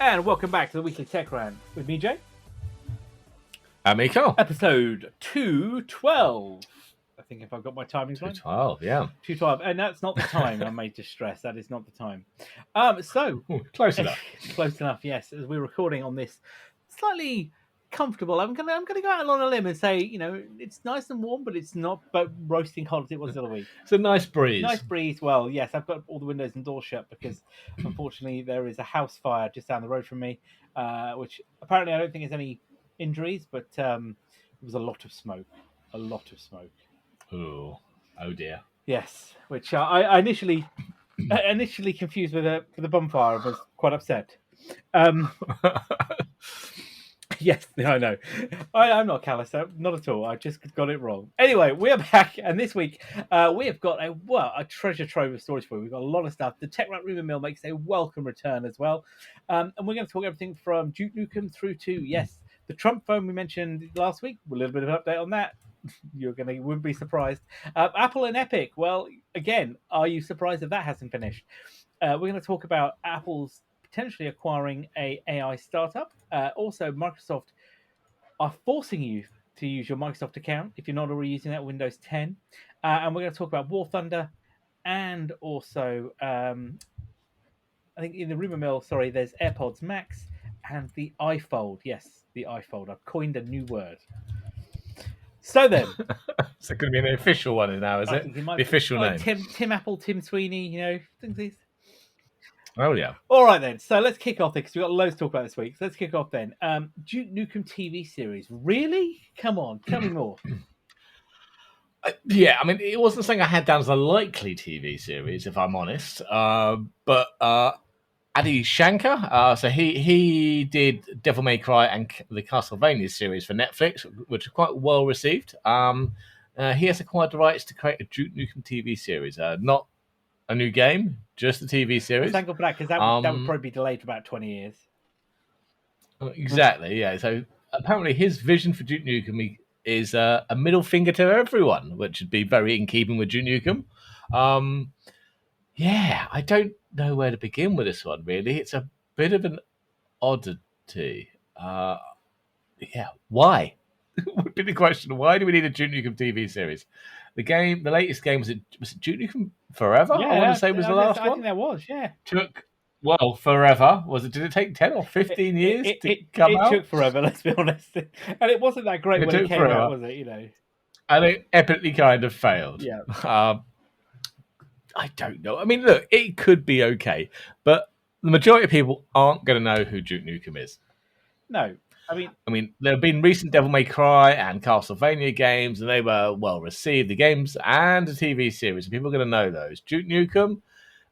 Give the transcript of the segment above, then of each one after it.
And welcome back to the Weekly Tech Rant with me, Jay. And me, Karl. Episode 212. I think if I've got my timings right. 212, yeah. 212. And that's not the time, I made to stress. That is not the time. Close enough. Close enough, yes. As we're recording on this slightly comfortable, I'm gonna go out on a limb and say, it's nice and warm, but it's not roasting hot as it was the other week. It's a nice breeze. Nice breeze. Well, yes, I've got all the windows and doors shut because unfortunately there is a house fire just down the road from me, which apparently I don't think there's any injuries, but it was a lot of smoke. Oh dear. Yes, which I initially confused with a bonfire and was quite upset. Yes, I know. I'm not callous, not at all. I just got it wrong. Anyway, we are back, and this week we have got a treasure trove of stories for you. We've got a lot of stuff. The Tech Rant Rumour Mill makes a welcome return as well, and we're going to talk everything from Duke Nukem through to the Trump phone we mentioned last week. A little bit of an update on that. You wouldn't be surprised. Apple and Epic. Well, again, are you surprised that hasn't finished? We're going to talk about Apple's potentially acquiring a AI startup. Also, Microsoft are forcing you to use your Microsoft account if you're not already using that Windows 10. And we're going to talk about War Thunder and also, I think in the Rumour Mill, there's AirPods Max and the iPhone. Yes, the iPhone. I've coined a new word. So then, it's going to be an official one now, is it? The official name. Tim Apple, Tim Sweeney. Things these. Oh yeah. All right then. So let's kick off because we've got loads to talk about this week. So let's kick off then. Duke Nukem TV series. Really? Come on, tell me more. Yeah, I mean, it wasn't something I had down as a likely TV series, if I'm honest. But Adi Shankar, so he did Devil May Cry and the Castlevania series for Netflix, which are quite well received. He has acquired the rights to create a Duke Nukem TV series, not a new game, just a TV series. Thank God for that, because that would probably be delayed for about 20 years. Exactly, yeah. So apparently his vision for Duke Nukem is a middle finger to everyone, which would be very in keeping with Duke Nukem. Yeah, I don't know where to begin with this one, really. It's a bit of an oddity. Yeah, why? Would be the question. Why do we need a Duke Nukem TV series? The latest game, was it Duke Nukem Forever? Yeah, I want to say was the last one. I think that was, yeah. Took forever. Did it take 10 or 15 years to come out? It took forever, let's be honest. And it wasn't that great when it came out, was it? And it epically kind of failed. Yeah. I don't know. I mean, look, it could be okay, but the majority of people aren't going to know who Duke Nukem is. No. I mean, there have been recent Devil May Cry and Castlevania games, and they were well received. The games and the TV series, and people are going to know those. Duke Nukem,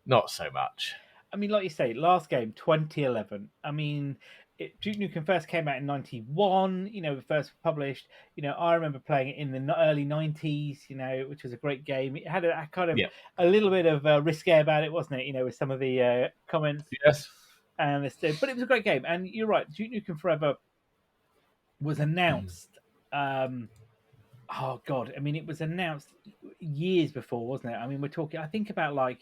not so much. I mean, like you say, last game, 2011. I mean, Duke Nukem first came out in 91, first published. I remember playing it in the early 90s, which was a great game. It had a kind of a little bit of risque about it, wasn't it? With some of the comments. Yes. But it was a great game. And you're right, Duke Nukem Forever was announced. Oh God! I mean, it was announced years before, wasn't it? I mean, we're talking. I think about I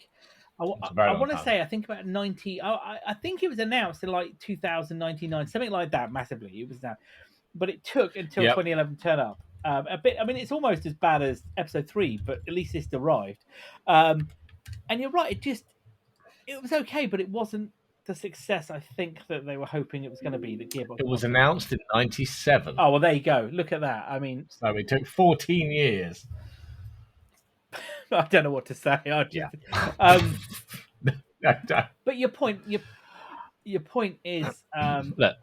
want to say I think about 90. I think it was announced in 2099, something like that. Massively, it was announced, but it took until 2011 to turn up. A bit. I mean, it's almost as bad as episode 3, but at least it's arrived. And you're right. It was okay, but it wasn't the success I think that they were hoping it was going to be. That Gearbox. It was announced in 97. Oh well, there you go. Look at that. I mean, so it took 14 years. I don't know what to say. But your point is, look,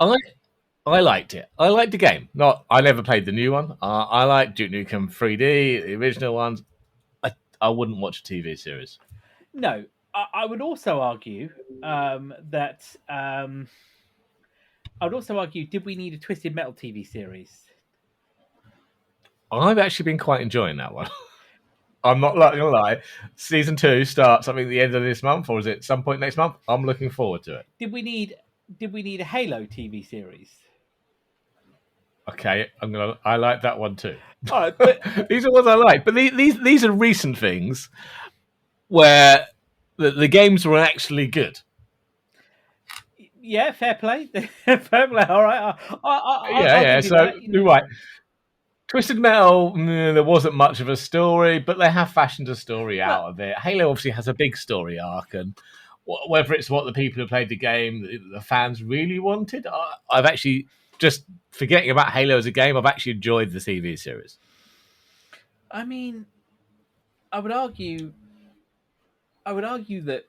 I liked it. I liked the game. I never played the new one. I liked Duke Nukem 3D, the original ones. I wouldn't watch a TV series. No. I would also argue did we need a Twisted Metal TV series? I've actually been quite enjoying that one. I'm not going to lie. Season 2 starts, I think, the end of this month, or is it some point next month? I'm looking forward to it. Did we need a Halo TV series? Okay, I like that one too. All right, but these are ones I like. But these are recent things where the games were actually good. Yeah, fair play. Fair play. All right, Yeah, I'll yeah. give you So that. You you're know. right. Twisted Metal, there wasn't much of a story, but they have fashioned a story Well, out of it. Halo obviously has a big story arc, and whether it's what the people who played the game, the fans really wanted, I've actually just forgetting about Halo as a game. I've actually enjoyed the TV series. I mean, I would argue. I would argue that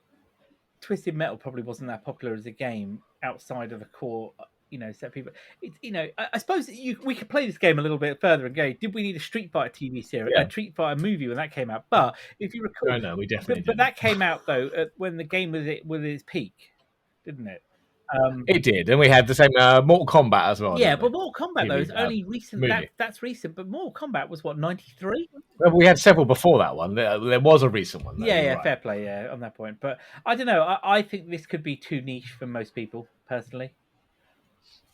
Twisted Metal probably wasn't that popular as a game outside of the core, set people. It's I suppose we could play this game a little bit further and go, did we need a Street Fighter TV series, a Yeah, Street Fighter movie when that came out? But if you recall, no, we definitely but didn't. that came out though when the game was at its peak, didn't it? It did, and we had the same Mortal Kombat as well, Yeah, didn't we? but Mortal Kombat though TV is only recent. movie. That's recent, but Mortal Kombat was what 93. Well, we had several before that one. There was a recent one, though. Yeah, You're yeah, right. fair play, yeah, on that point. But I don't know. I think this could be too niche for most people, personally.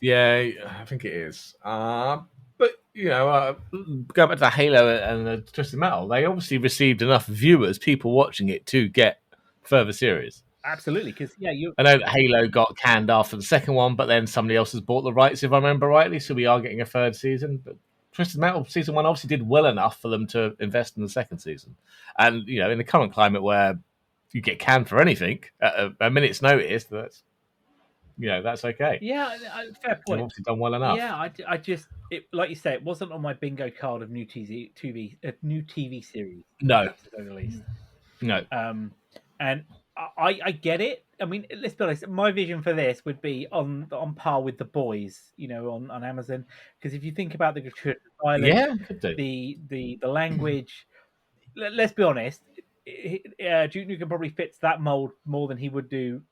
Yeah, I think it is. But going back to Halo and the Twisted Metal, they obviously received enough viewers, people watching it, to get further series. Absolutely, because yeah, you I know that Halo got canned after the second one, but then somebody else has bought the rights, if I remember rightly. So we are getting a third season. But Twisted Metal season one obviously did well enough for them to invest in the second season. And in the current climate where you get canned for anything at a minute's notice, that's okay. yeah, fair They've point. obviously done well enough. Yeah, I just like you say, it wasn't on my bingo card of new TV series, No, to say the least. no. And I get it. I mean, let's be honest. My vision for this would be on par with The Boys, on Amazon. Because if you think about the gratuitous violence, Yeah, could do. the language, let's be honest. Duke Nukem probably fits that mold more than he would do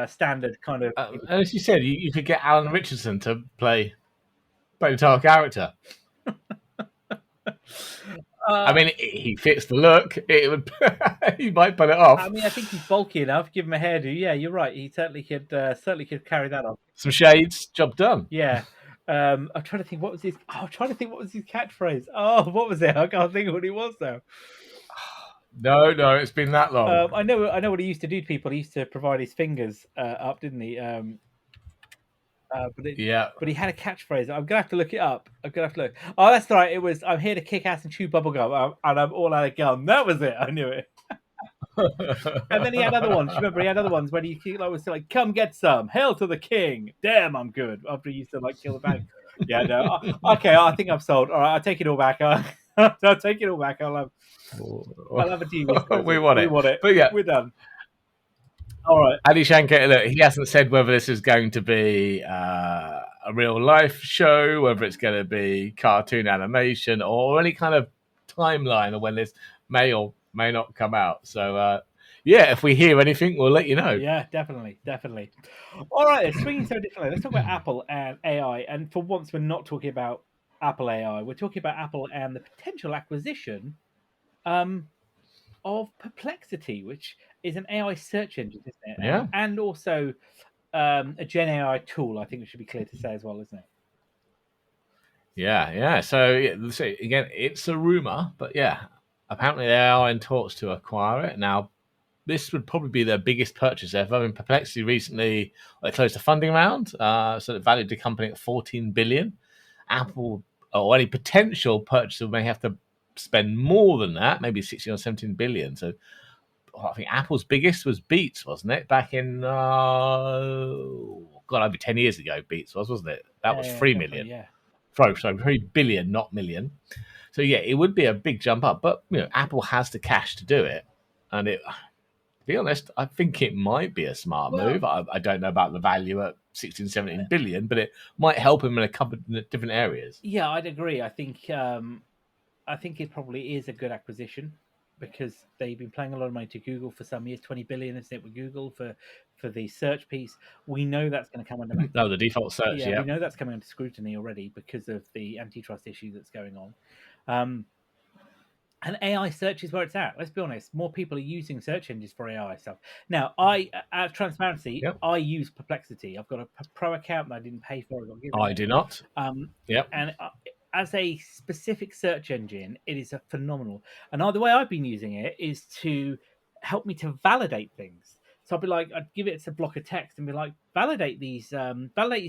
standard kind of. And as you said, you could get Alan Richardson to play the entire character. I mean, he fits the look. It would. He might pull it off. I mean, I think he's bulky enough. Give him a hairdo. Yeah, you're right. He certainly could carry that off. Some shades, job done. Yeah. I'm trying to think what was his. Oh, I'm trying to think what was his catchphrase. Oh, what was it? I can't think of what he was now. No, it's been that long. I know what he used to do to people. He used to provide his fingers up, didn't he? Yeah. But he had a catchphrase. I'm gonna have to look it up. I'm gonna have to look. Oh, that's right. It was I'm here to kick ass and chew bubblegum, and I'm all out of gum. That was it. I knew it. And then he had other ones. Remember, he had other ones when he was like, "Come get some, hail to the king." Damn, I'm good. After he used to kill the bag. Yeah, no. Okay, I think I'm sold. All right, I'll take it all back. I'll take it all back. I'll have a TV. We want it. But yeah, we're done. All right. Adi Shankar, look, he hasn't said whether this is going to be a real life show, whether it's going to be cartoon animation, or any kind of timeline of when this may or may not come out. So, if we hear anything, we'll let you know. Yeah, definitely. All right, swinging so differently. Let's talk about Apple and AI. And for once, we're not talking about Apple AI. We're talking about Apple and the potential acquisition of Perplexity, which is an AI search engine, isn't it? Yeah. And also a Gen AI tool, I think it should be clear to say as well, isn't it? Yeah. So, again, it's a rumor, but apparently they are in talks to acquire it. Now, this would probably be their biggest purchase ever. I mean, Perplexity recently they closed a funding round, so it valued the company at $14 billion. Apple or any potential purchaser may have to spend more than that, maybe 16 or 17 billion. So I think Apple's biggest was Beats, wasn't it? Back in over 10 years ago, Beats wasn't it? That was 3 million. Yeah. Sorry, 3 billion, not million. So it would be a big jump up, but Apple has the cash to do it, and it. To be honest, I think it might be a smart move. I don't know about the value at 16, 17 billion, but it might help him in a couple of different areas. Yeah, I'd agree. I think it probably is a good acquisition because they've been paying a lot of money to Google for some years. 20 billion, isn't it, with Google for the search piece? We know that's going to come under. No, the default search. Yeah, we know that's coming under scrutiny already because of the antitrust issue that's going on. And AI search is where it's at. Let's be honest. More people are using search engines for AI stuff. Now, out of transparency, I use Perplexity. I've got a pro account that I didn't pay for. I do not. And as a specific search engine, it is a phenomenal. And the way I've been using it is to help me to validate things. So I'd be like, I'd give it a block of text and be like, validate these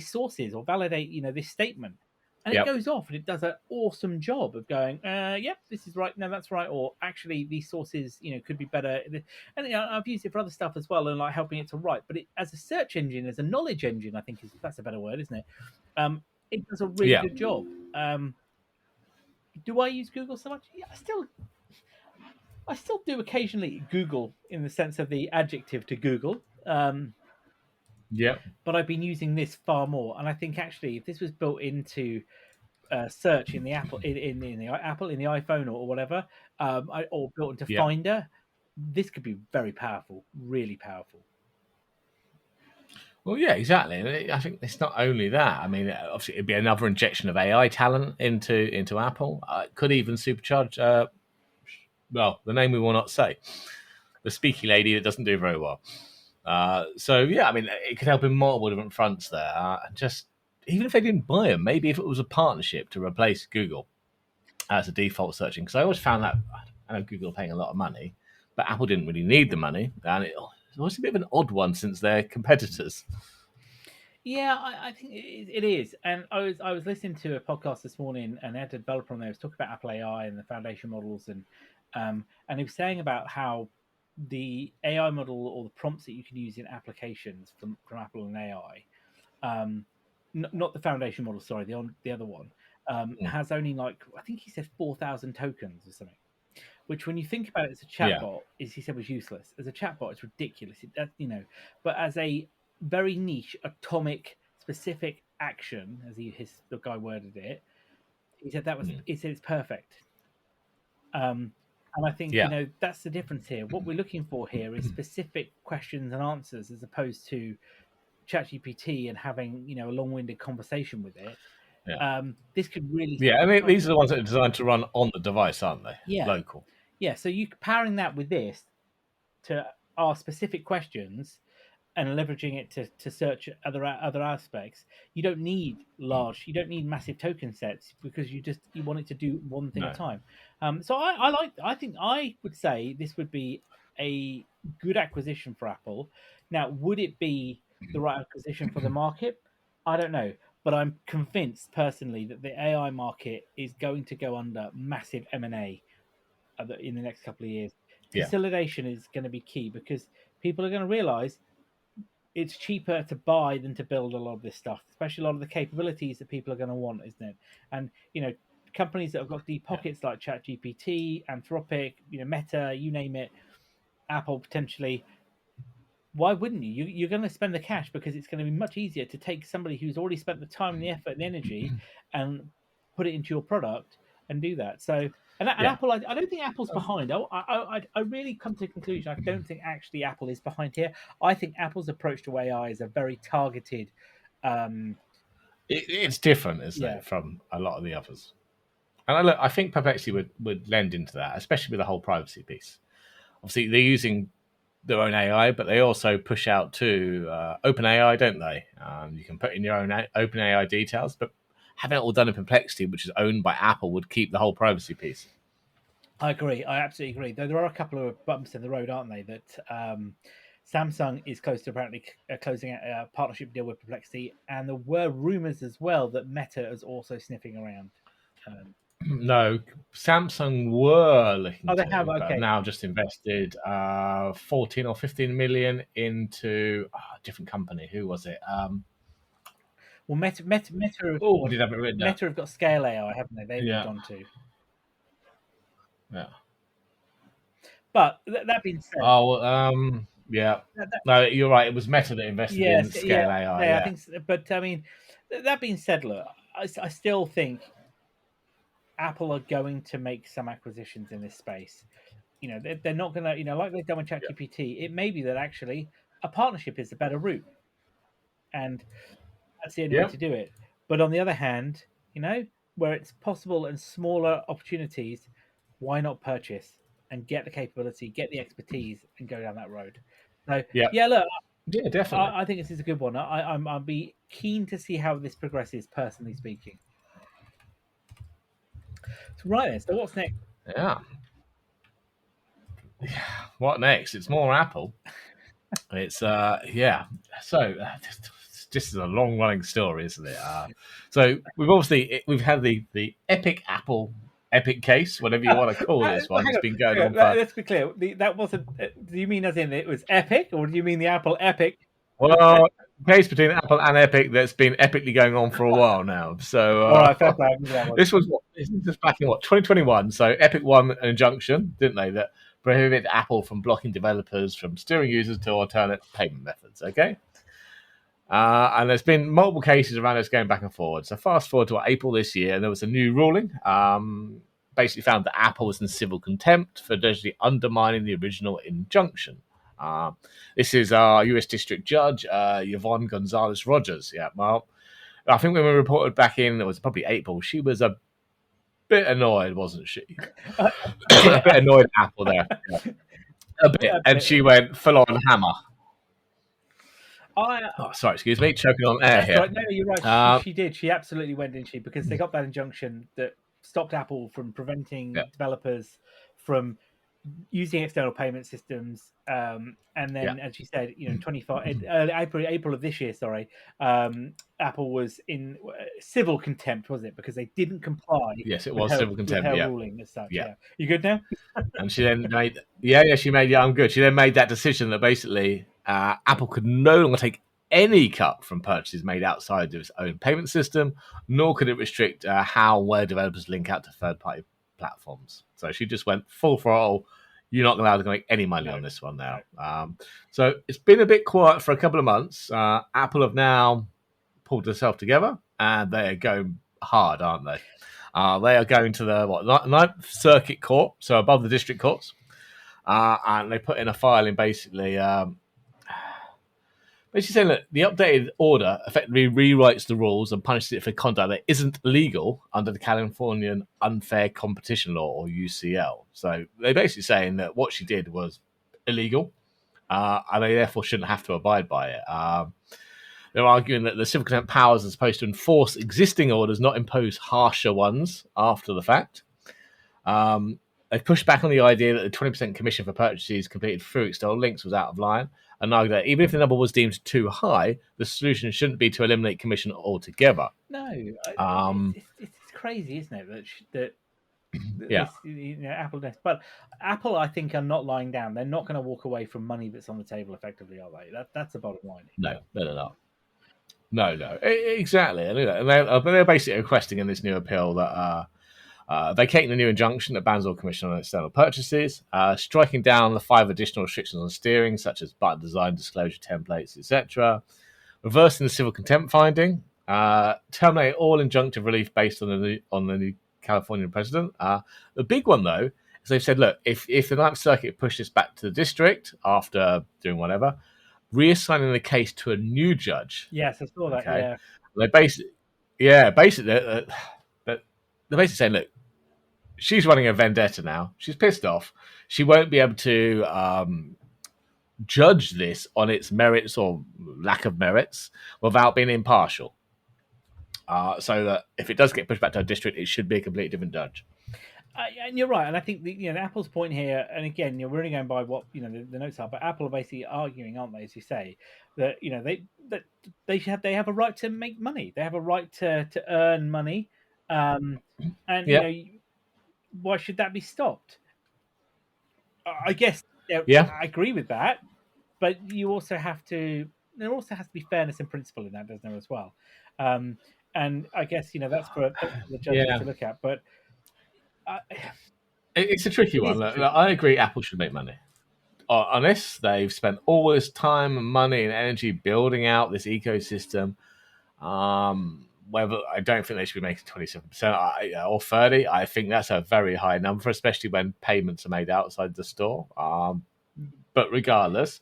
sources, or validate, this statement. And it Yep. goes off and it does an awesome job of going, yep, this is right. No, that's right. Or actually, these sources, could be better. And I've used it for other stuff as well, and like helping it to write. But as a search engine, as a knowledge engine, I think that's a better word, isn't it? It does a really Yeah. good job. Do I use Google so much? Yeah, I still do occasionally Google in the sense of the adjective to Google. Yep. But I've been using this far more, and I think actually, if this was built into search in the Apple in the Apple in the iPhone or whatever, or built into Yep. Finder, this could be very powerful, really powerful. Well, yeah, exactly. I think it's not only that. I mean, obviously, it'd be another injection of AI talent into Apple. It could even supercharge. Well, the name we will not say. The speaky lady that doesn't do very well. So yeah, I mean, it could help in multiple different fronts there. Just even if they didn't buy them, maybe if it was a partnership to replace Google as a default searching, because I always found that I know Google are paying a lot of money, but Apple didn't really need the money, and it's always a bit of an odd one since they're competitors. Yeah, I think it is. And I was listening to a podcast this morning, and they had a developer on there who was talking about Apple AI and the foundation models, and he was saying about how the AI model, or the prompts that you can use in applications from Apple and AI, not the foundation model, sorry, the other one, has only, like, I think he said 4,000 tokens or something. Which, when you think about it as a Yeah, chatbot, he said was useless. As a chatbot, it's ridiculous. But as a very niche, atomic, specific action, as the guy worded it, he said he said it's perfect. And I think, yeah, that's the difference here. What we're looking for here is specific questions and answers, as opposed to ChatGPT and having, a long-winded conversation with it. yeah, This could really yeah. I mean, simplify these are things. the ones that are designed to run on the device, aren't they? Yeah, Local. yeah. So you pairing that with this to ask specific questions and leveraging it to search other aspects. You don't need massive token sets, because you want it to do one thing at No. a time. So I think I would say this would be a good acquisition for Apple. Now, would it be the right acquisition for the market? I don't know, but I'm convinced personally that the AI market is going to go under massive M&A in the next couple of years. Yeah, Consolidation is going to be key, because people are going to realize it's cheaper to buy than to build a lot of this stuff, especially a lot of the capabilities that people are going to want, isn't it? And companies that have got deep yeah, pockets like ChatGPT, Anthropic, Meta, you name it, Apple potentially. Why wouldn't you? You're going to spend the cash, because it's going to be much easier to take somebody who's already spent the time and the effort and the energy and put it into your product and do that. So, and yeah. Apple, I don't think Apple's behind. I really come to the conclusion, I don't think actually Apple is behind here. I think Apple's approach to AI is a very targeted. It's different, isn't Yeah, it, from a lot of the others? And I think Perplexity would lend into that, especially with the whole privacy piece. Obviously, they're using their own AI, but they also push out to OpenAI, don't they? You can put in your own OpenAI details, but having it all done in Perplexity, which is owned by Apple, would keep the whole privacy piece. I agree. I absolutely agree. Though there are a couple of bumps in the road, aren't they? That Samsung is close to apparently closing out a partnership deal with Perplexity, and there were rumors as well that Meta is also sniffing around. No, Samsung were looking Oh, they have. to, but have Okay. now just invested 14 or 15 million into a different company. Who was it? Well, Meta, Oh, I did have it written down. Meta have got Scale AI, haven't they? They've moved Yeah, on to. yeah. But that being said, Oh, yeah. that, No, you're right. It was Meta that invested in yes, yeah, Scale AI. yeah, I Yeah, think. But I mean, that being said, look, I still think Apple are going to make some acquisitions in this space. They're not going to, like they've done with yeah, ChatGPT. It may be that actually a partnership is the better route, and that's the only way yeah, to do it. But on the other hand, where it's possible and smaller opportunities, why not purchase and get the capability, get the expertise, and go down that road? So yeah, yeah, look, yeah. Definitely. I think this is a good one. I'll be keen to see how this progresses, personally speaking. So right then, so what's next? Yeah. What next? It's more Apple. It's yeah. So this is a long running story, isn't it? So we've had the epic Apple epic case, whatever you want to call this one. Hang It's on, been going hang on, on for let's be clear. That wasn't. Do you mean as in it was epic, or do you mean the Apple Epic? well case between Apple and Epic that's been epically going on for a while now. So All right, fair play. I'll give you that one. this was back in 2021. So Epic won an injunction, didn't they, that prohibited Apple from blocking developers from steering users to alternate payment methods. Okay. And there's been multiple cases around this going back and forward. So fast forward to April this year, and there was a new ruling. Basically found that Apple was in civil contempt for allegedly undermining the original injunction. Uh, this is our U.S. District Judge, Yvonne Gonzalez Rogers. Yeah, well, I think when we reported back in, it was probably April, she was a bit annoyed, wasn't she? A bit annoyed at Apple there. Yeah. A bit. And she went full on hammer. Oh, sorry, excuse me, choking on air here. Right. No, you're right. She did. She absolutely went, didn't she? Because they got that injunction that stopped Apple from preventing developers from using external payment systems. And then, as you said, 25 April of this year. Sorry, Apple was in civil contempt, was it? Because they didn't comply. Yes, it was civil contempt. With her ruling as such. Yeah. You good now? And she then made, she made, I'm good. She then made that decision that basically Apple could no longer take any cut from purchases made outside of its own payment system, nor could it restrict how where developers link out to third-party platforms. So she just went full throttle. You're not allowed to make any money on this one now. So it's been a bit quiet for a couple of months. Apple have now pulled themselves together, and they are going hard, aren't they? They are going to the Ninth Circuit Court, so above the district courts, and they put in a filing basically saying that the updated order effectively rewrites the rules and punishes it for conduct that isn't legal under the Californian Unfair Competition Law, or UCL. So they're basically saying that what she did was illegal, and they therefore shouldn't have to abide by it. They're arguing that the civil contempt powers are supposed to enforce existing orders, not impose harsher ones after the fact. They've pushed back on the idea that the 20% commission for purchases completed through external links was out of line, and argue that even if the number was deemed too high, the solution shouldn't be to eliminate commission altogether. No, it's crazy, isn't it? That Apple does. But Apple, I think, are not lying down. They're not going to walk away from money that's on the table, effectively, are they? That's the bottom line. No, they're not. No, exactly. And they're basically requesting in this new appeal that vacating the new injunction that bans all commission on external purchases, striking down the 5 additional restrictions on steering, such as button design, disclosure templates, etc., reversing the civil contempt finding, terminate all injunctive relief based on the new Californian precedent. The big one, though, is they've said, look, if the Ninth Circuit pushes back to the district after doing whatever, reassigning the case to a new judge. Yes, I saw that. Okay? Yeah, basically, they're basically saying, look, she's running a vendetta now. She's pissed off. She won't be able to judge this on its merits or lack of merits without being impartial. So that if it does get pushed back to a district, it should be a completely different judge. And you're right, and I think Apple's point here, and again, we're only going by what the notes are, but Apple are basically arguing, aren't they, as you say, that they have a right to make money, they have a right to earn money, and why should that be stopped? I guess I agree with that, but there also has to be fairness and principle in that, doesn't there, as well? And I guess that's for the judges to look at, but. It's a tricky one. Look, I agree Apple should make money. On this, they've spent all this time, money, and energy building out this ecosystem. Whether I don't think they should be making 27% or 30%. I think that's a very high number, especially when payments are made outside the store. But regardless,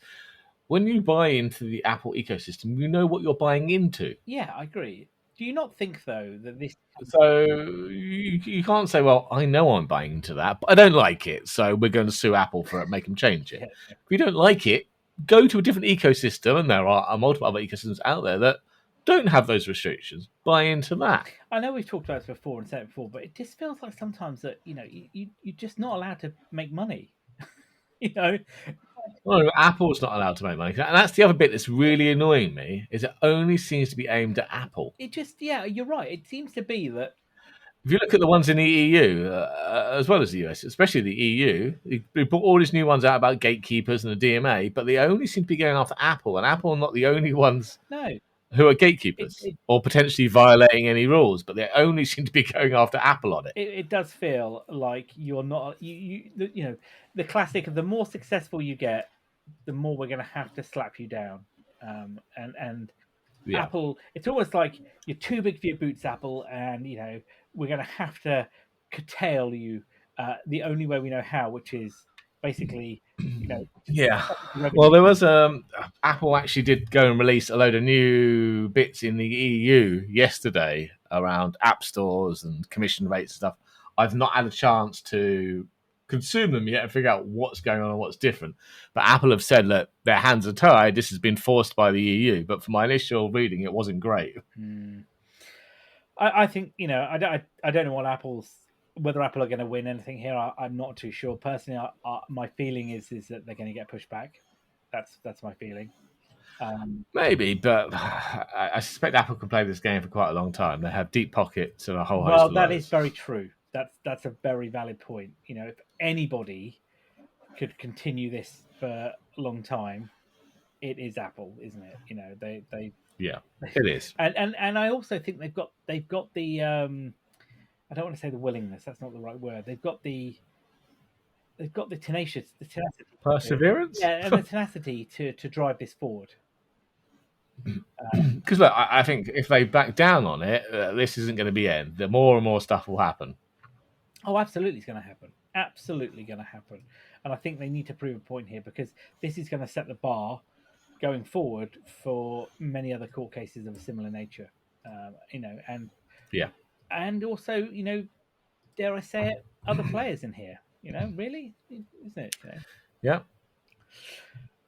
when you buy into the Apple ecosystem, you know what you're buying into. Yeah, I agree. Do you not think, though, that this... So you can't say, well, I know I'm buying into that, but I don't like it, so we're going to sue Apple for it, make them change it. If you don't like it, go to a different ecosystem, and there are multiple other ecosystems out there that don't have those restrictions. Buy into that. I know we've talked about this before and said it before, but it just feels like sometimes that, you're just not allowed to make money. Well, Apple's not allowed to make money, and that's the other bit that's really annoying me. Is it only seems to be aimed at Apple. It just, yeah, you're right. It seems to be that. If you look at the ones in the EU, as well as the US, especially the EU, they put all these new ones out about gatekeepers and the DMA, but they only seem to be going after Apple, and Apple are not the only ones No, who are it, gatekeepers it or potentially violating any rules, but they only seem to be going after Apple on it. it does feel like you're not you know, the classic of the more successful you get, the more we're going to have to slap you down. And Yeah. Apple, it's almost like you're too big for your boots, Apple, and you know we're going to have to curtail you the only way we know how, which is basically, you know, Yeah. revenue. Well, there was Apple actually did go and release a load of new bits in the EU yesterday around app stores and commission rates and stuff. I've not had a chance to consume them yet and figure out what's going on and what's different. But Apple have said that their hands are tied. This has been forced by the EU. But for my initial reading, it wasn't great. Hmm. I think, you know, I don't know what whether Apple are going to win anything here. I'm not too sure personally. My feeling is that they're going to get pushed back. That's my feeling. Maybe, but I suspect Apple could play this game for quite a long time. They have deep pockets and a whole host Well, of that is lawyers. very true. That's a very valid point. You know, if anybody could continue this for a long time, it is Apple, isn't it? You know, they Yeah, it is. and I also think they've got the I don't want to say the willingness. That's not the right word. They've got the tenacity. Perseverance? Yeah, and the tenacity to drive this forward. Because look, I think if they back down on it, this isn't going to be end. The more and more stuff will happen. Oh, absolutely, it's going to happen. Absolutely going to happen. And I think they need to prove a point here because this is going to set the bar going forward for many other court cases of a similar nature. You know, Yeah, and also, you know, dare I say it, other players in here. You know, really, isn't it? You know. yeah,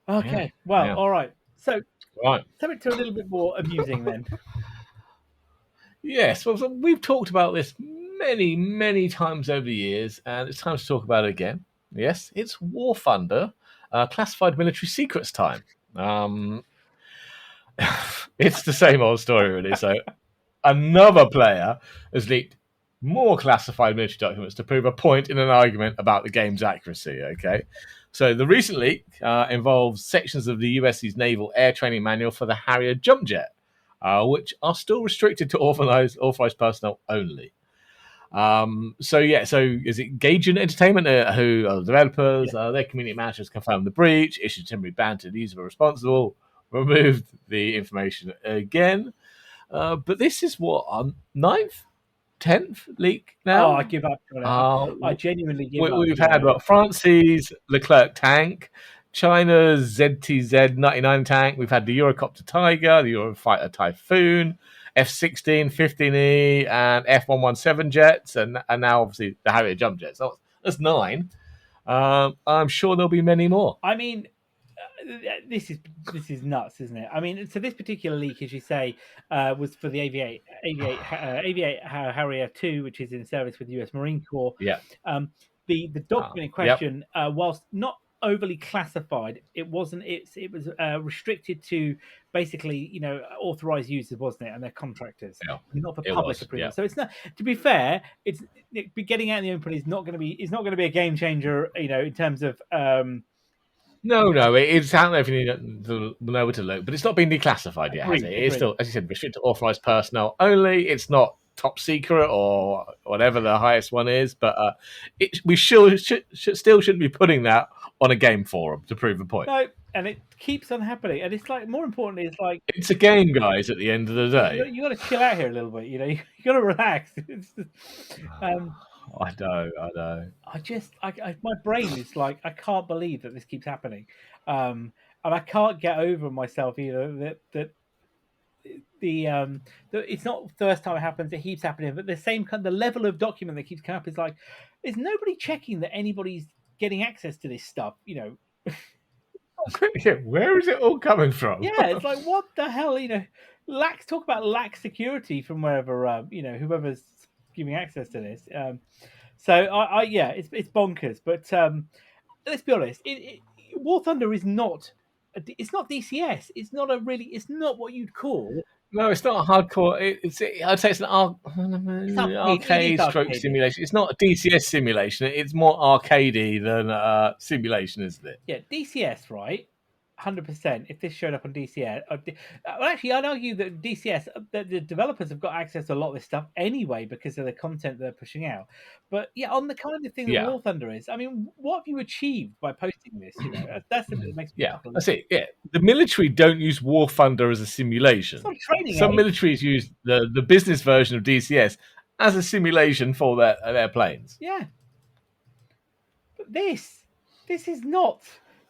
yeah, Okay. Well, yeah. all right. So Right. something to a little bit more amusing then. Yes. Well, so we've talked about this many, many times over the years, and it's time to talk about it again. Yes, it's War Thunder, classified military secrets time. Um, it's the same old story, really. So another player has leaked more classified military documents to prove a point in an argument about the game's accuracy. Okay, so the recent leak involves sections of the US's Naval Air Training Manual for the Harrier jump jet, which are still restricted to authorized personnel only. So is it Gaijin Entertainment who are the developers? Yeah. Their community managers confirmed the breach, issued a temporary ban to the user responsible, removed the information again. But this is what on 9th, 10th leak Oh, I now. give up on it. Uh, I genuinely give up. we've You had know. France's Leclerc tank, China's ZTZ 99 tank. We've had the Eurocopter Tiger, the Eurofighter Typhoon, F-16, 15E, and F-117 jets, and now obviously the Harrier jump jets. So that's 9. I'm sure there'll be many more. I mean, this is nuts, isn't it? I mean, so this particular leak, as you say, was for the Aviate Harrier 2, which is in service with the U.S. Marine Corps. Yeah. The document in Yep. question, whilst not overly classified, it wasn't. It was restricted to basically, you know, authorized users, wasn't it, and their contractors, Yeah, not for it public was, approval. yeah. So it's not. To be fair, it's getting out in the open is not going to be. It's not going to be a game changer, you know, in terms of. No, it's out there if you need to know where to look, but it's not been declassified yet, has it? It is Agreed. still, as you said, restricted to authorized personnel only. It's not top secret or whatever the highest one is, but we still shouldn't be putting that on a game forum to prove a point. No, and it keeps on happening. And it's like, more importantly, it's like It's a game, guys. At the end of the day, you got to chill out here a little bit. You know, you got to relax. It's just, I know. my brain is like, I can't believe that this keeps happening, and I can't get over myself either that it's not the first time it happens. It keeps happening, but the level of document that keeps coming up is like, is nobody checking that anybody's getting access to this stuff? You know. Yeah, where is it all coming from? Yeah, it's like, what the hell, you know, talk about lax security from wherever, you know, whoever's giving access to this. So yeah, it's bonkers. But let's be honest, War Thunder is not. It's not DCS. It's not a really. It's not what you'd call. No, it's not a hardcore. I'd say it's an It's arcade. It is arcade stroke arcadey. simulation. It's not a DCS simulation. It's more arcadey than simulation, isn't it? Yeah, DCS, right? 100%. If this showed up on DCS, well, actually, I'd argue that DCS, the developers have got access to a lot of this stuff anyway because of the content they're pushing out. But yeah, on the kind of thing that Yeah. War Thunder is, I mean, what have you achieved by posting this? You know, that's the bit that makes me Yeah, chuckle. that's it. Yeah, the military don't use War Thunder as a simulation. It's not a training Some aid. militaries use the business version of DCS as a simulation for their planes. Yeah, but this is not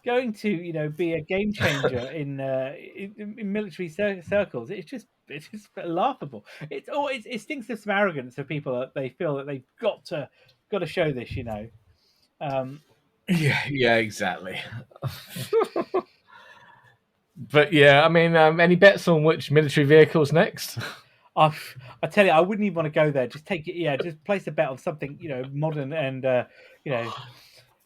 going to be a game changer in military circles. It's just laughable. It stinks of some arrogance of people that they feel that they've got to show this. Yeah, exactly. But yeah, I mean, any bets on which military vehicles next? I tell you, I wouldn't even want to go there. Just take it. Yeah, just place a bet on something modern and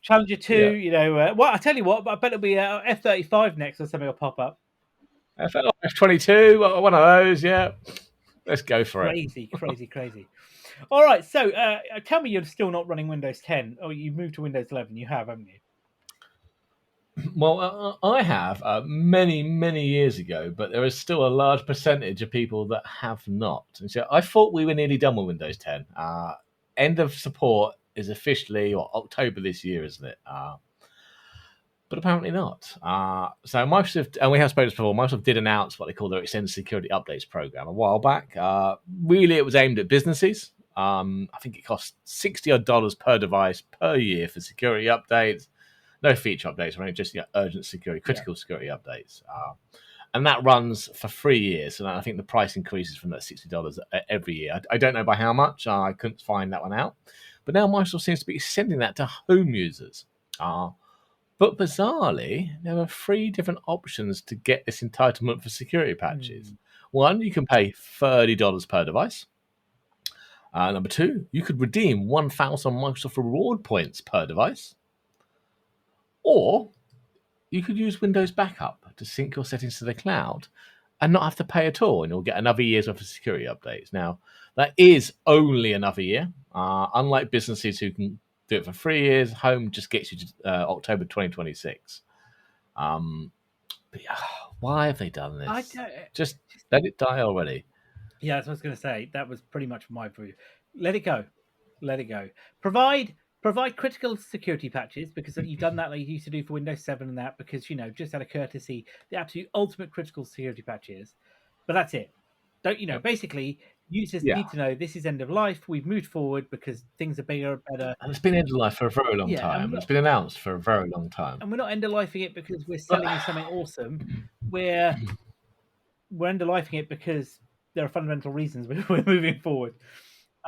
Challenger 2. Yeah. Well, I tell you what, I bet it'll be F-35 next or something will pop up. F-22, one of those. Yeah, let's go for it. Crazy. All right, so tell me you're still not running Windows 10, or you moved to Windows 11. You have, haven't you? Well, I have many years ago, but there is still a large percentage of people that have not. And so I thought we were nearly done with Windows 10. End of support is officially October this year, isn't it? But apparently not. So Microsoft, and we have spoken before, Microsoft did announce what they call their Extended Security Updates program a while back. Really, it was aimed at businesses. I think it cost $60 per device per year for security updates. No feature updates, right? Just urgent security, critical security updates. And that runs for 3 years. And I think the price increases from that $60 every year. I don't know by how much. I couldn't find that one out. But now Microsoft seems to be extending that to home users. But bizarrely, there are 3 different options to get this entitlement for security patches. One, you can pay $30 per device. Number 2, you could redeem 1,000 Microsoft Reward points per device. Or you could use Windows Backup to sync your settings to the cloud and not have to pay at all, and you'll get another year's worth of security updates. Now, that is only another year. Unlike businesses who can do it for 3 years, home just gets you to October 2026. But yeah, why have they done this? Just let it die already. Yeah, that's what I was going to say. That was pretty much my view. Let it go. Provide critical security patches, because you've done that like you used to do for Windows 7 and that, because just out of courtesy, the absolute ultimate critical security patches. But that's it. Don't basically users need to know this is end of life. We've moved forward because things are bigger and better. And it's been end of life for a very long time. It's been announced for a very long time. And we're not end of lifing it because we're selling you something awesome. We're end of lifing it because there are fundamental reasons we're moving forward.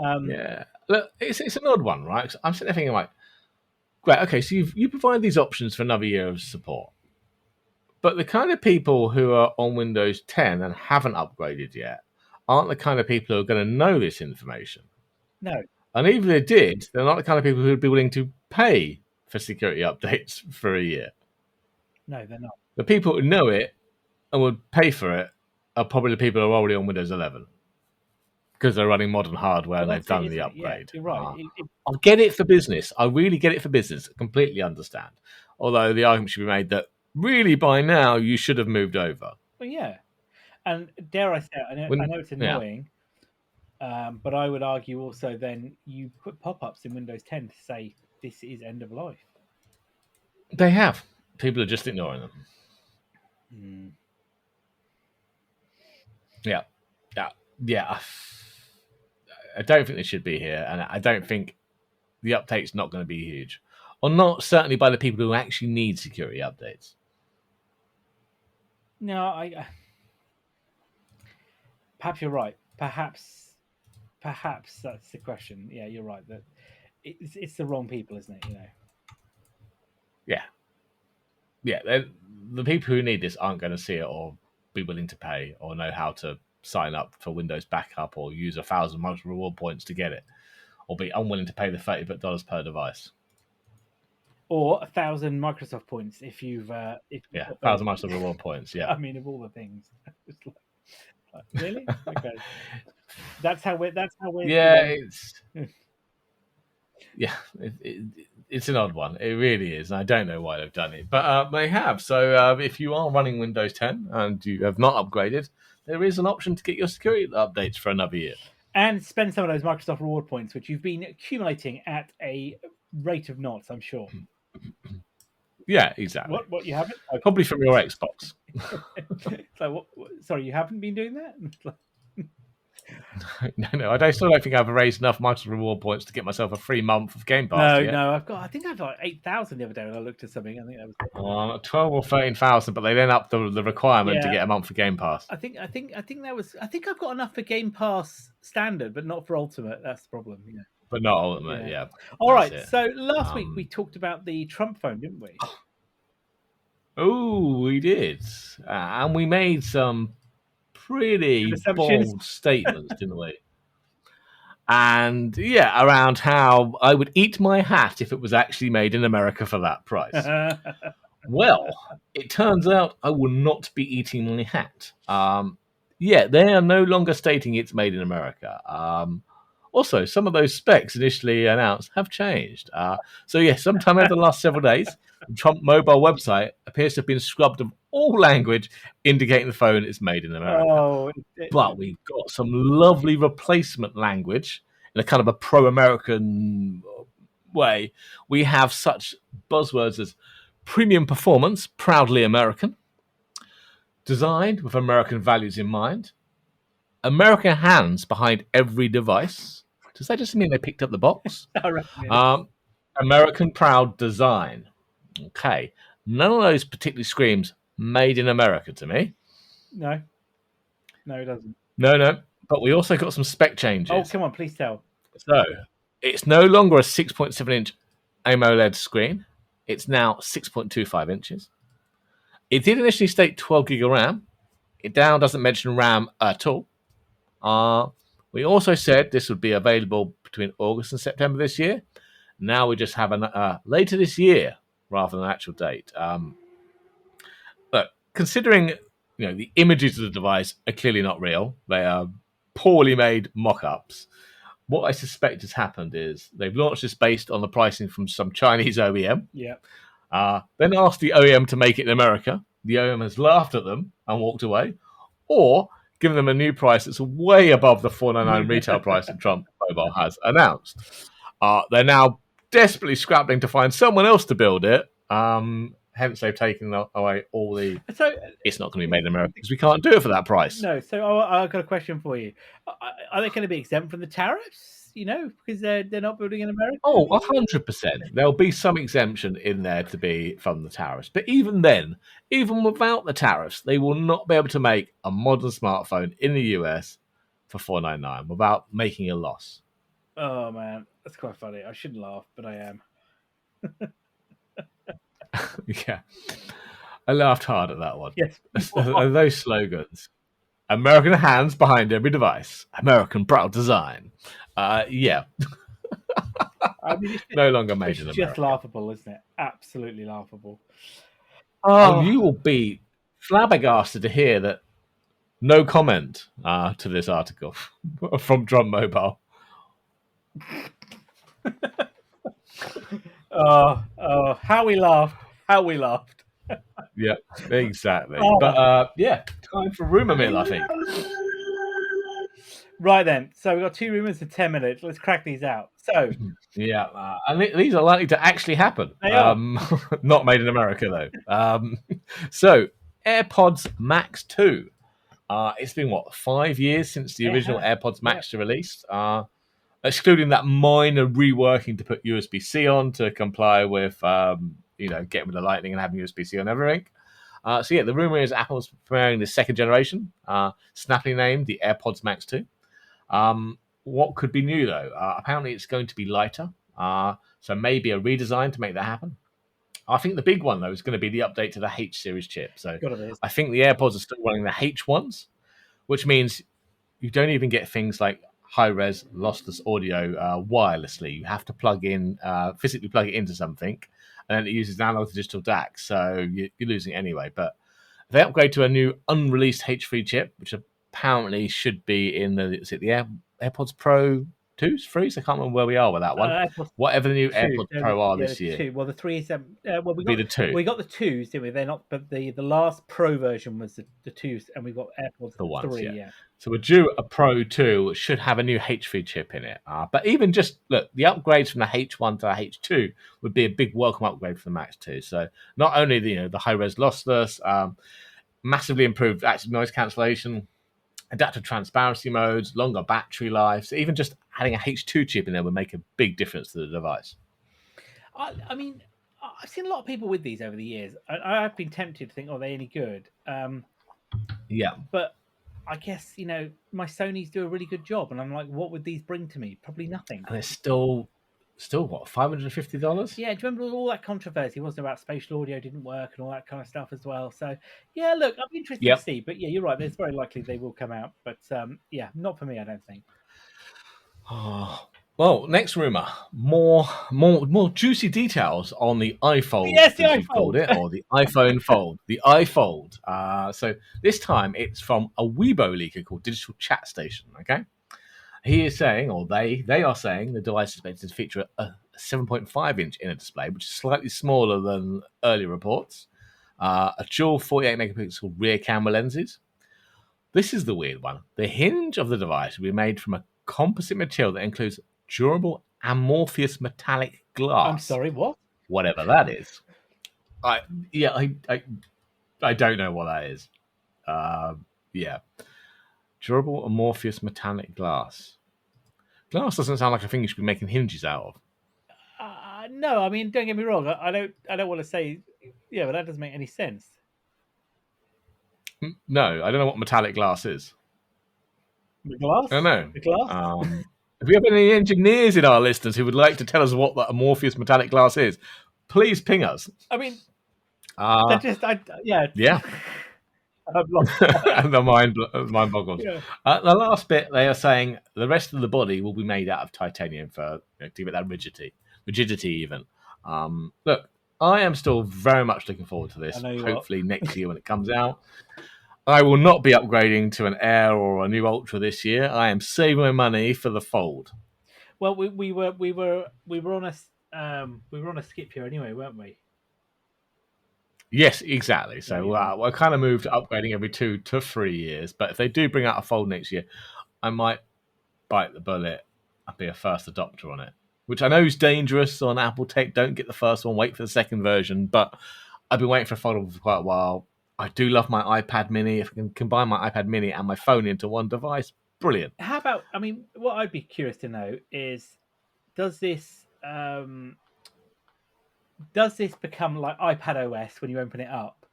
Yeah, look, it's an odd one, right? I'm sitting there thinking, like, great, okay, so you provide these options for another year of support, but the kind of people who are on Windows 10 and haven't upgraded yet aren't the kind of people who are going to know this information. No, and even if they did, they're not the kind of people who would be willing to pay for security updates for a year. No, they're not. The people who know it and would pay for it are probably the people who are already on Windows 11. Because they're running modern hardware and they've done the upgrade. Yeah, you're right. I get it for business. I really get it for business. I completely understand. Although the argument should be made that really by now you should have moved over. Well, yeah. And dare I say it, I know it's annoying, but I would argue also then you put pop-ups in Windows 10 to say this is end of life. They have. People are just ignoring them. Yeah. I don't think they should be here, and I don't think the update's not going to be huge. Or not certainly by the people who actually need security updates. No, perhaps you're right. Perhaps that's the question. Yeah, you're right. That it's the wrong people, isn't it? Yeah. The people who need this aren't going to see it or be willing to pay or know how to sign up for Windows Backup or use 1,000 Reward points to get it, or be unwilling to pay the $30 per device. or 1,000 Microsoft points if you've Yeah, got those. 1,000 Microsoft reward points. Yeah. I mean, of all the things, it's really okay. That's how we're Yeah, it's an odd one. It really is. And I don't know why they've done it, but they have. So if you are running Windows 10 and you have not upgraded, there is an option to get your security updates for another year. and spend some of those Microsoft reward points, which you've been accumulating at a rate of knots, I'm sure. Yeah, exactly. What you haven't? Okay. Probably from your Xbox. So sorry, you haven't been doing that? No. I still don't think I've raised enough Microsoft reward points to get myself a free month of Game Pass yet. No. I think I've got 8,000 the other day when I looked at something. I think that was 12 or 13,000, but they then upped the requirement to Yeah. get a month for Game Pass. I think that was. I think I've got enough for Game Pass standard, but not for Ultimate. That's the problem. Yeah. But not Ultimate, yeah. All right. That's it. So last week we talked about the Trump phone, didn't we? Oh, we did. And we made some pretty Assumptions. bold statements, didn't we? And yeah, around how I would eat my hat if it was actually made in America for that price. Well, it turns out I will not be eating my hat. Yeah, they are no longer stating it's made in America. Also, some of those specs initially announced have changed. So, yes, sometime over the last several days, the Trump mobile website appears to have been scrubbed of all language indicating the phone is made in America. But we've got some lovely replacement language in a kind of a pro-American way. We have such buzzwords as premium performance, proudly American, designed with American values in mind, American hands behind every device. Does that just mean they picked up the box? American proud design. Okay. None of those particularly screams made in America to me. No, it doesn't. No. But we also got some spec changes. Oh, come on, please tell. So it's no longer a 6.7-inch AMOLED screen. It's now 6.25 inches. It did initially state 12 gig of RAM. It now doesn't mention RAM at all. We also said this would be available between August and September this year. Now we just have later this year rather than an actual date. But considering the images of the device are clearly not real, they are poorly made mock-ups. What I suspect has happened is they've launched this based on the pricing from some Chinese OEM. Yeah. Then asked the OEM to make it in America. The OEM has laughed at them and walked away, or given them a new price that's way above the $499 retail price that Trump Mobile has announced. They're now desperately scrabbling to find someone else to build it. Hence, they've taken away all the. So it's not going to be made in America because we can't do it for that price. No. So I've got a question for you. Are they going to be exempt from the tariffs? Because they're not building in America. Oh, 100%. There'll be some exemption in there to be from the tariffs. But even then, even without the tariffs, they will not be able to make a modern smartphone in the US for $499 without making a loss. Oh, man. That's quite funny. I shouldn't laugh, but I am. Yeah. I laughed hard at that one. Yes. Those slogans. American hands behind every device. American proud design. Yeah. I mean, no longer made in America. It's just laughable, isn't it? Absolutely laughable. Oh, you will be flabbergasted to hear that no comment to this article from Trump Mobile. How we laughed. Yeah, exactly. But yeah, time for Rumour Mill, I think. Right then, so we've got 2 rumours in 10 minutes. Let's crack these out. So, yeah, and these are likely to actually happen. They are. Not made in America, though. So, AirPods Max 2. It's been, 5 years since the original AirPods Max were released? Excluding that minor reworking to put USB-C on to comply with, getting rid of Lightning and having USB-C on everything. So, yeah, the rumour is Apple's preparing the second generation, snappily named the AirPods Max 2. What could be new, though? Apparently, it's going to be lighter, so maybe a redesign to make that happen. I think the big one, though, is going to be the update to the H series chip. So I think the AirPods are still running the H ones, which means you don't even get things like high-res lossless audio wirelessly. You have to physically plug it into something, and then it uses analog to digital DAC, so you're losing it anyway. But they upgrade to a new unreleased H3 chip, which apparently should be in the AirPods Pro 2s, 3s? I can't remember where we are with that one. AirPods Whatever the new 2. AirPods Pro are Yeah, this year. 2. Well, the 3 is well, Be the 2. we got the 2s, didn't we? They're not, but the last Pro version was the 2s, and we've got AirPods The ones, 3. yeah. Yeah. So we're due a Pro 2, which should have a new H3 chip in it. But even just, look, the upgrades from the H1 to the H2 would be a big welcome upgrade for the Max 2. So not only the high-res lossless, massively improved active noise cancellation, adaptive transparency modes, longer battery life. So even just adding a H2 chip in there would make a big difference to the device. I mean, I've seen a lot of people with these over the years. I've been tempted to think, oh, are they any good? Yeah. But I guess, my Sonys do a really good job, and I'm like, what would these bring to me? Probably nothing. And it's still what, $550? Yeah, do you remember all that controversy? Wasn't about spatial audio didn't work and all that kind of stuff as well? So, yeah, look, I'm interested to see. But yeah, you're right. It's very likely they will come out. But yeah, not for me, I don't think. Oh, well, next rumor: more juicy details on the iPhone, yes, the as you've called it, or the iPhone Fold. The iFold. So this time it's from a Weibo leaker called Digital Chat Station. Okay, he is saying, or they are saying, the device is expected to feature a 7.5-inch inner display, which is slightly smaller than earlier reports. A dual 48 megapixel rear camera lenses. This is the weird one. The hinge of the device will be made from a composite material that includes durable amorphous metallic glass. I'm sorry, what? Whatever that is. I don't know what that is. Yeah. Durable amorphous metallic glass. Glass doesn't sound like a thing you should be making hinges out of. No, I mean, don't get me wrong. I don't want to say, yeah, but that doesn't make any sense. No, I don't know what metallic glass is. The glass? I don't know. The glass? If we have any engineers in our listeners who would like to tell us what that amorphous metallic glass is, please ping us. I mean, yeah. I've lost the mind boggles. Yeah. The last bit, they are saying the rest of the body will be made out of titanium to give it that rigidity even. Look, I am still very much looking forward to this. Hopefully next year when it comes out. I will not be upgrading to an Air or a new Ultra this year. I am saving my money for the Fold. Well, we were on a skip here anyway, weren't we? Yes, exactly. So we're kind of moved to upgrading every 2 to 3 years. But if they do bring out a Fold next year, I might bite the bullet and be a first adopter on it, which I know is dangerous on Apple Tech. Don't get the first one, wait for the second version. But I've been waiting for a Foldable for quite a while. I do love my iPad mini. If I can combine my iPad mini and my phone into one device, brilliant. How about, what I'd be curious to know is, does this become like iPad OS when you open it up,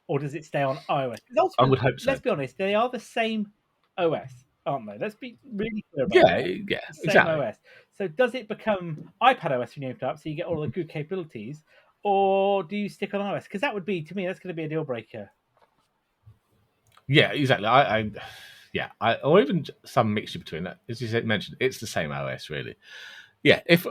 or does it stay on iOS? I would hope so. Let's be honest, they are the same OS, aren't they? Let's be really clear about that. Yeah, same exactly. OS. So does it become iPad OS when you open it up, so you get all the good capabilities, or do you stick on iOS? Because that would be, to me, that's going to be a deal breaker. Yeah, exactly. Or even some mixture between that. As you mentioned, it's the same OS, really. Yeah, if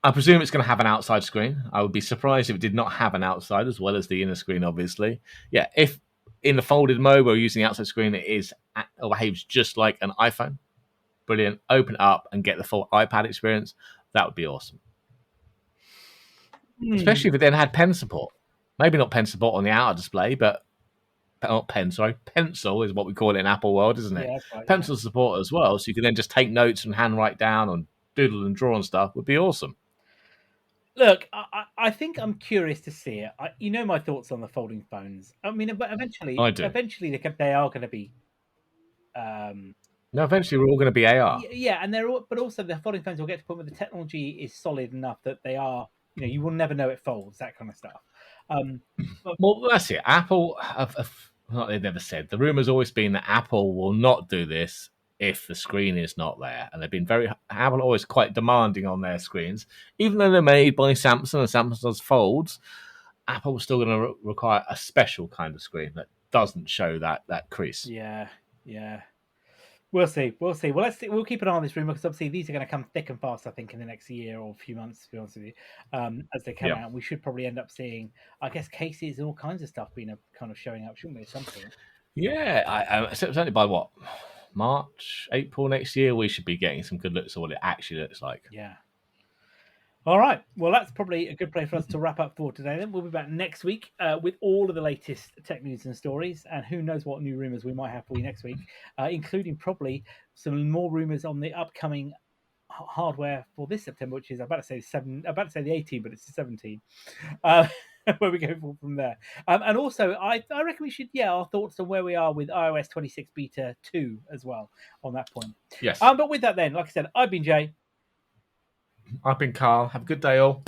I presume it's going to have an outside screen. I would be surprised if it did not have an outside as well as the inner screen, obviously. Yeah, if in the folded mode we're using the outside screen, it behaves just like an iPhone. Brilliant. Open it up and get the full iPad experience. That would be awesome. Especially if it then had pen support. Maybe not pen support on the outer display, but pencil is what we call it in Apple world, isn't it? Yeah, that's right, pencil support as well, so you can then just take notes and hand write down and doodle and draw and stuff would be awesome. Look, I think I'm curious to see it. You know my thoughts on the folding phones. I mean, but eventually they are going to be. No, eventually we're all going to be AR. Yeah, and but also the folding phones will get to the point where the technology is solid enough that they are. You will never know it folds. That kind of stuff. Well, that's it. Apple they've never said. The rumor's always been that Apple will not do this if the screen is not there, and they've been Apple always quite demanding on their screens, even though they're made by Samsung and Samsung does folds. Apple's still going to require a special kind of screen that doesn't show that crease. Yeah. We'll see. We'll see. Well, let's see. We'll keep an eye on this rumor because obviously these are going to come thick and fast. I think in the next year or a few months, to be honest with you, as they come Yeah. out, we should probably end up seeing, I guess, cases and all kinds of stuff being kind of showing up, shouldn't we? At some point. Yeah, certainly by what, March, April next year, we should be getting some good looks at what it actually looks like. Yeah. All right. Well, that's probably a good place for us to wrap up for today. Then we'll be back next week with all of the latest tech news and stories, and who knows what new rumors we might have for you next week, including probably some more rumors on the upcoming hardware for this September, which is about to say the 18, but it's the 17. Where we go from there. And also, I reckon we should, our thoughts on where we are with iOS 26 Beta 2 as well on that point. Yes. But with that, then, like I said, I've been Jay. I've been Karl. Have a good day, all.